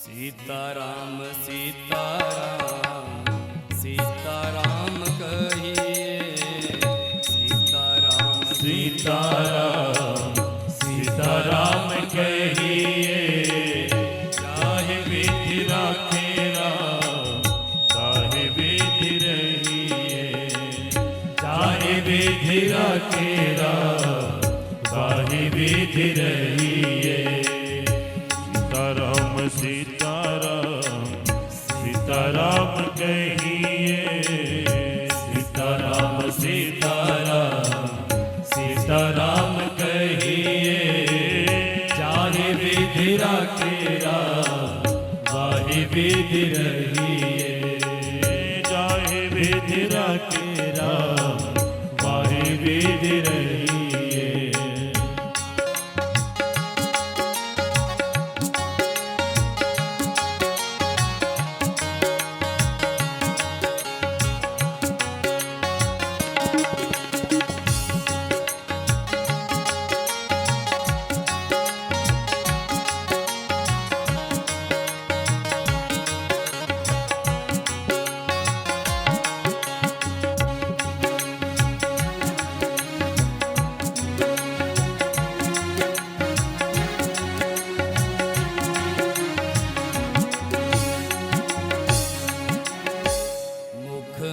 सीताराम सीताराम सीताराम कहिए, सीताराम सीताराम सीताराम कहिए। चाहे विधि राखे राम, चाहे विधि रहिए। चाहे विधि राखे राम, चाहे विधि रहिए। सीताराम सीताराम सीताराम कहिए। सीताराम सीताराम सीताराम कहिए। चाहे विधि राखे राम, चाहे विधि रहिए। चाहे विधि राखे राम, चाहे विधि रहिए।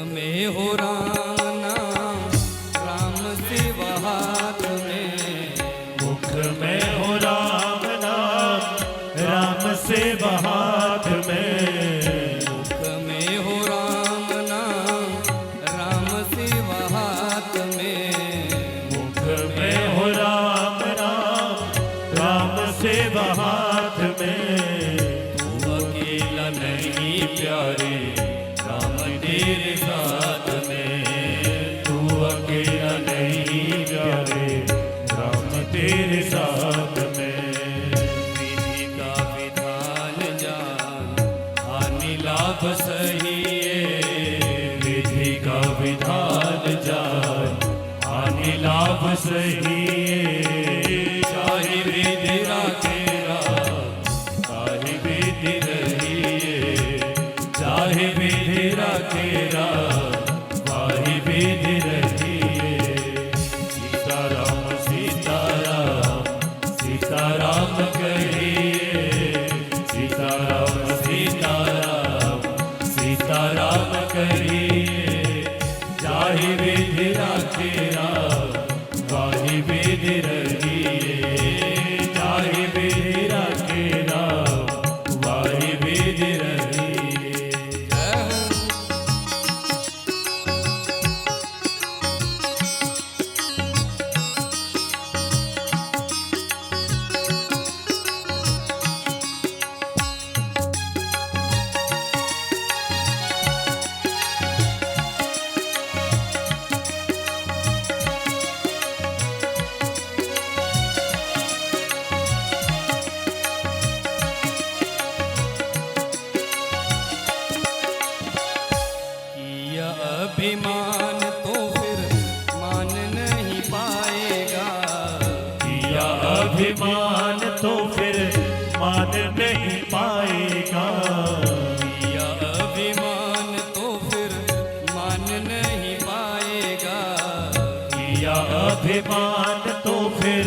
में हो राम नाम, राम शिव हाथ में। मुख में हो राम नाम, राम शिव हाथ में। मुख में हो राम नाम, राम शिव हाथ में। मुख में हो राम नाम, राम शिव हाथ में। तू अकेला नहीं प्यारे, राम तेरे साथ में। तू अकेला नहीं प्यारे, राम तेरे साथ में। विधि का विधान जान, हानि लाभ सही है। विधि का विधान जान, हानि लाभ सही है। चाहे विधि राखे राम, चाहे विधि रहिए। चाहे विधि राखे राम, चाहे विधि रहिए। सीताराम सीताराम सीताराम कहिए। सीताराम सीताराम सीताराम कहिए। चाहे विधि राखे राम, चाहे विधि रहिए। चाहे विधि राखे राम, चाहे विधि रहिए। किया अभिमान तो फिर मान नहीं पाएगा। किया अभिमान तो फिर मान नहीं पाएगा। किया अभिमान तो फिर मान नहीं पाएगा। किया अभिमान तो फिर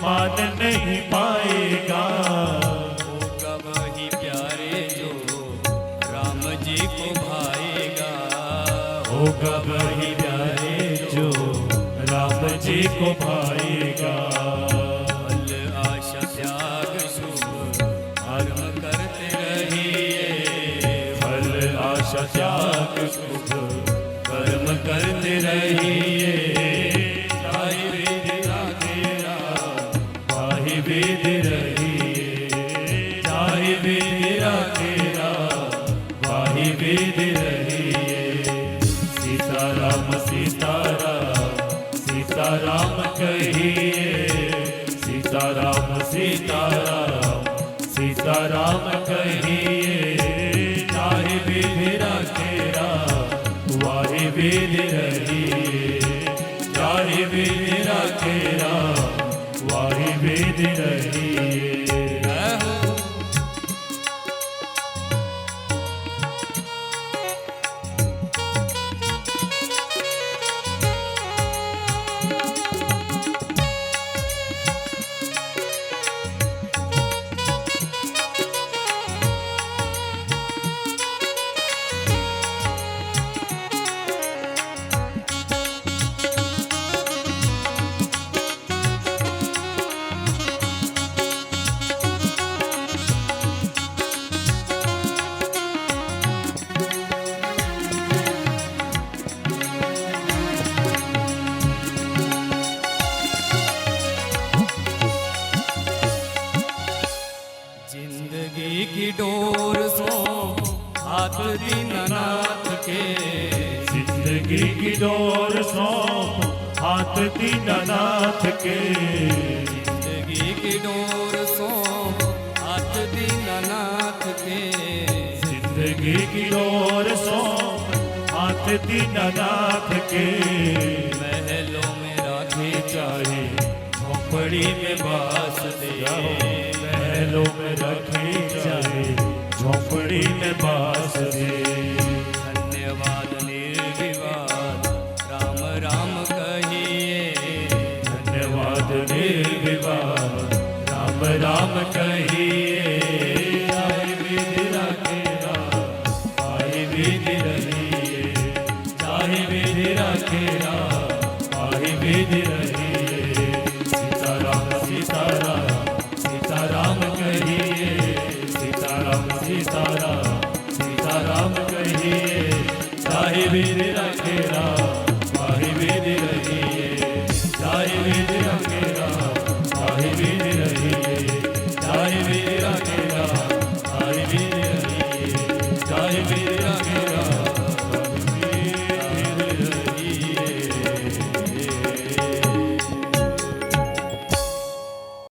मान नहीं पाएगा। होगा वही प्यारे जो राम जी को भाएगा। होगा वही प्यारे जो राम जी को भाएगा। फल आशा त्याग शुभ कर्म करते रहिए। फल आशा त्याग शुभ कर्म करते रहिए। चाहे विधि राखे राम, चाहे विधि रहिए। चाहे विधि राखे राम, चाहे विधि रहिए। सीताराम सीताराम सीताराम कहिए। सीताराम सीताराम सीताराम कहिए। चाहे विधि राखे राम, चाहे विधि रहिए। चाहे विधि राखे राम, चाहे विधि रहिए। डोर सौंप हाथ दीनानाथ के। जिंदगी की डोर सौंप हाथ दीनानाथ के। जिंदगी की डोर सौंप हाथ दीनानाथ के। जिंदगी की डोर सौंप हाथ दीनानाथ के। महलों में राखे चाहे झोपड़ी में बास दे। महलों में रखे चाहे झोपड़ी में बास दे। धन्यवाद निर्विवाद राम राम कहिए। धन्यवाद निर्विवाद राम राम कहिए। जाए विधि राखे राम पाए विधि रहिए। जाए विधि राखे राम पाए विधि रहिए। सीताराम सीताराम सीताराम कहिए। सीताराम सीताराम सीताराम कहिए। जाहि विधि रखे राम पाहि विधि रहिए। जाहि विधि रखे राम पाहि विधि रहिए। जाहि विधि रखे राम पाहि विधि रहिए। जाहि विधि